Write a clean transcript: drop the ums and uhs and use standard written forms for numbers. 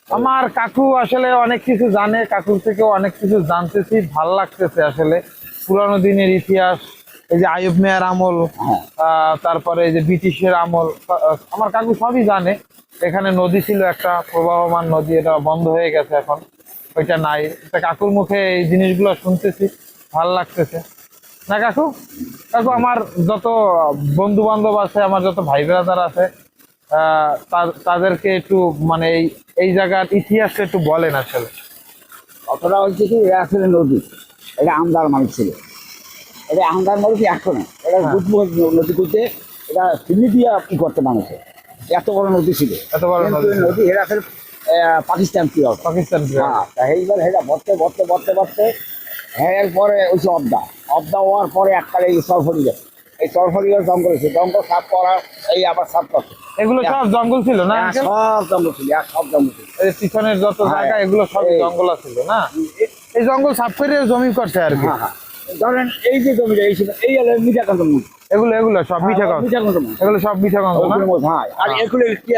আমার কাকু আসলে অনেক কিছু জানে, কাকুর থেকেও অনেক কিছু জানতেছি, ভাল লাগতেছে আসলে। পুরানো দিনের ইতিহাস, এই যে আইয়ুব মিয়ার আমল, হ্যাঁ তারপরে এই যে ব্রিটিশের আমল, আমার কাকু সবই জানে। এখানে নদী ছিল একটা প্রবাহমান নদী, এটা বন্ধ হয়ে গেছে এখন, ওইটা নাই। তা কাকুর মুখে এই জিনিসগুলো শুনতেছি, ভাল লাগতেছে না কাকু? কাকু আমার যত বন্ধু বান্ধব আছে, আমার যত ভাই ব্রাদার আছে, তাদেরকে একটু মানে এই জায়গার ইতিহাসটা একটু বলেন আসলে। অতটা হচ্ছে কি, এটা আসলে নদী, এটা আমদার মানুষ ছিল, এটা আমদার মানুষ এখন এটা হ্যাঁ। নদী করতে, এটা চিনি দিয়ে কি করতে মানুষে, এত বড় নদী ছিল। এত বড় কিন্তু নদী এই ছিল। নদী এটা আসলে পাকিস্তান কি হবে। পাকিস্তান হ্যাঁ, তা এইবার এটা ভরতে হ্যাঁ, এরপরে ওই যে অবদা হওয়ার পরে এককালে এই সরফরিয়া, এই সরফরিয়ার জঙ্গল ছিল, জঙ্গল সাফ করা, এই আবার সাফ করছে। এগুলো সব জঙ্গল ছিল না হ্যাঁ, uncle? সব জঙ্গল ছিল, সব জঙ্গল ছিল। এই যে পিছনের যত হ্যাঁ, জায়গা, এগুলো সব এই- জঙ্গল ছিল না? এই জঙ্গল সাফ করে জমি করছে আর কি। হ্যাঁ হ্যাঁ, ধরেন এই যে জমিটা, এই ছিল, এই হলো মিঠাকান্ত মুখ। এগুলো সব মিঠাগঞ্জ, মিঠাকান্ত মুখ, এগুলো সব মিঠাগঞ্জ না? হ্যাঁ, আর এগুলো কি